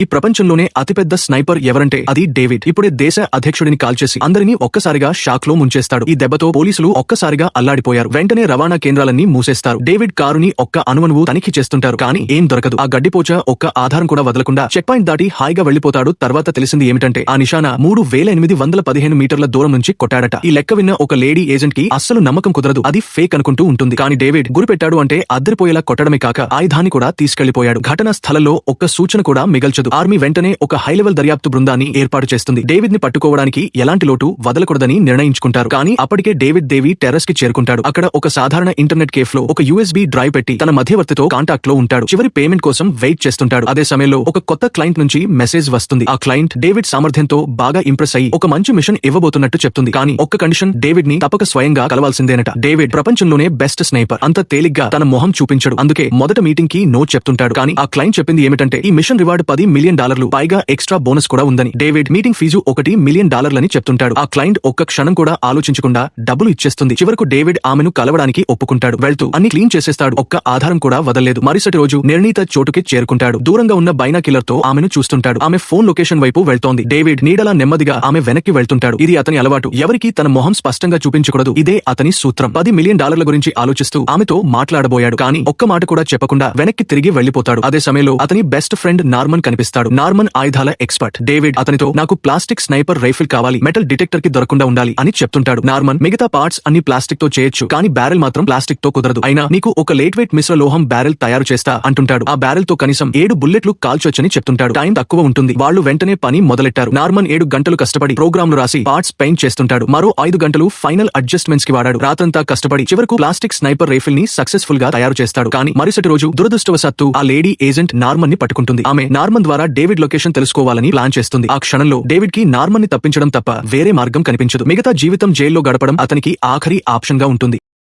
ఈ ప్రపంచంలోనే అతిపెద్ద స్నైపర్ ఎవరంటే అది డేవిడ్. ఇప్పుడే దేశ అధ్యక్షుడిని కాల్చేసి అందరినీ ఒక్కసారిగా షాక్ లో ముంచేస్తాడు. ఈ దెబ్బతో పోలీసులు ఒక్కసారిగా అల్లాడిపోయారు. వెంటనే రవాణా కేంద్రాలన్నీ మూసేస్తారు. డేవిడ్ కారుని ఒక్క అణువణువు తనిఖీ చేస్తుంటారు, కానీ ఏం దొరకదు. ఆ గడ్డిపోచ ఒక్క ఆధారం కూడా వదలకుండా చెక్ పాయింట్ దాటి హాయిగా వెళ్లిపోతాడు. తర్వాత తెలిసింది ఏమిటంటే ఆ నిశానా 3815 మీటర్ల దూరం నుంచి కొట్టాడట. ఈ లెక్క విన్న ఒక లేడీ ఏజెంట్ కి అస్సలు నమ్మకం కుదరదు. అది ఫేక్ అనుకుంటూ ఉంటుంది. కానీ డేవిడ్ గురిపెట్టాడు అంటే అద్దరిపోయేలా కొట్టడమే కాక ఆయుధాన్ని కూడా తీసుకెళ్లిపోయాడు. ఘటనా స్థలంలో ఒక్క సూచన కూడా మిగల్చదు. ఆర్మీ వెంటనే ఒక హై లెవెల్ దర్యాప్తు బృందాన్ని ఏర్పాటు చేస్తుంది. డేవిడ్ ని పట్టుకోవడానికి ఎలాంటి లోటు వదలకూడదని నిర్ణయించుకుంటారు. కానీ అప్పటికే డేవిడ్ దేవి టెర్రస్ కి చేరుకుంటాడు. అక్కడ ఒక సాధారణ ఇంటర్నెట్ కేఫ్ లో ఒక USB డ్రైవ్ పెట్టి తన మధ్యవర్తితో కాంటాక్ట్ లో ఉంటాడు. చివరి పేమెంట్ కోసం వెయిట్ చేస్తుంటాడు. అదే సమయంలో ఒక కొత్త క్లయింట్ నుంచి మెసేజ్ వస్తుంది. ఆ క్లయింట్ డేవిడ్ సామర్థ్యంతో బాగా ఇంప్రెస్ అయ్యి ఒక మంచి మిషన్ ఇవ్వబోతున్నట్టు చెప్తుంది. కానీ ఒక్క కండిషన్, డేవిడ్ ని తప్పక స్వయంగా కలవాల్సిందేనట. డేవిడ్ ప్రపంచంలోనే బెస్ట్ స్నైపర్. అంత తేలిగ్గా తన మొహం చూపించడు. అందుకే మొదట మీటింగ్ కి నో చెప్తుంటాడు. కానీ ఆ క్లయింట్ చెప్పింది ఏమిటంటే ఈ మిషన్ రివార్డ్ $10 మిలియన్, పైగా ఎక్స్ట్రా బోనస్ కూడా ఉందని. డేవిడ్ మీటింగ్ ఫీజు $1 మిలియన్ అని చెప్తుంటాడు. ఆ క్లయింట్ ఒక్క క్షణం కూడా ఆలోచించకుండా డబ్బులు ఇచ్చేస్తుంది. చివరకు డేవిడ్ ఆమెను కలవడానికి ఒప్పుకుంటాడు. వెళ్తూ అన్ని క్లీన్ చేసేస్తాడు. ఒక్క ఆధారం కూడా వదలలేదు. మరుసటి రోజు నిర్ణీత చోటుకి చేరుకుంటాడు. దూరంగా ఉన్న బైనాక్యులర్ తో ఆమెను చూస్తుంటాడు. ఆమె ఫోన్ లొకేషన్ వైపు వెళ్తోంది. డేవిడ్ నీడలా నెమ్మదిగా ఆమె వెనక్కి వెళ్తుంటాడు. ఇది అతని అలవాటు. ఎవరికి తన మొహం స్పష్టంగా చూపించకూడదు. ఇదే అతని సూత్రం. $10 మిలియన్ గురించి ఆలోచిస్తూ ఆమెతో మాట్లాడబోయాడు. కానీ ఒక్క మాట కూడా చెప్పకుండా వెనక్కి తిరిగి వెళ్లిపోతాడు. అదే సమయంలో అతని బెస్ట్ ఫ్రెండ్ నార్మన్ కనిపిస్తాడు. నార్మన్ ఆయుధాల ఎక్స్పర్ట్. డేవిడ్ అతనితో నాకు ప్లాస్టిక్ స్నైపర్ రైఫిల్ కావాలి, మెటల్ డిటెక్టర్ కి దొరకకుండా ఉండాలి అని చెప్తుంటాడు. నార్మన్ మిగతా పార్ట్స్ అన్ని ప్లాస్టిక్ తో చేయొచ్చు, కానీ బ్యారెల్ మాత్రం ప్లాస్టిక్ తో కుదరదు. అయినా నీకు ఒక లైట్ వెయిట్ మిశ్ర లోహం బ్యారెల్ తయారు చేస్తా అంటుంటాడు. ఆ బ్యారెల్ తో కనీసం 7 బుల్లెట్లు కాల్చొచ్చని చెప్తుంటాడు. టైం తక్కువ ఉంటుంది. వాళ్ళు వెంటనే పని మొదలెట్టారు. నార్మన్ 7 గంటలు కష్టపడి ప్రోగ్రాంలు రాసి పార్ట్స్ పెయింట్ చేస్తుంటాడు. మరో 5 గంటలు ఫైనల్ అడ్జస్ట్మెంట్స్ కి వాడాడు. రాత్రంతా కష్టపడి చివరకు ప్లాస్టిక్ స్నైపర్ రైఫిల్ ని సక్సెస్ఫుల్ గా తయారు చేస్తాడు. కానీ మరుసటి రోజు దురదృష్టవశాత్తు ఆ లేడీ ఏజెంట్ నార్మన్ ని పట్టుకుంటుంది. ఆమె నార్మన్ ద్వారా డేవిడ్ లొకేషన్ తెలుసుకోవాలని ప్లాన్ చేస్తుంది. ఆ క్షణంలో డేవిడ్ కి నార్మన్ ని తప్పించడం తప్ప వేరే మార్గం కనిపించదు. మిగతా జీవితం జైల్లో గడపడం అతనికి ఆఖరి ఆప్షన్ గా ఉంటుంది.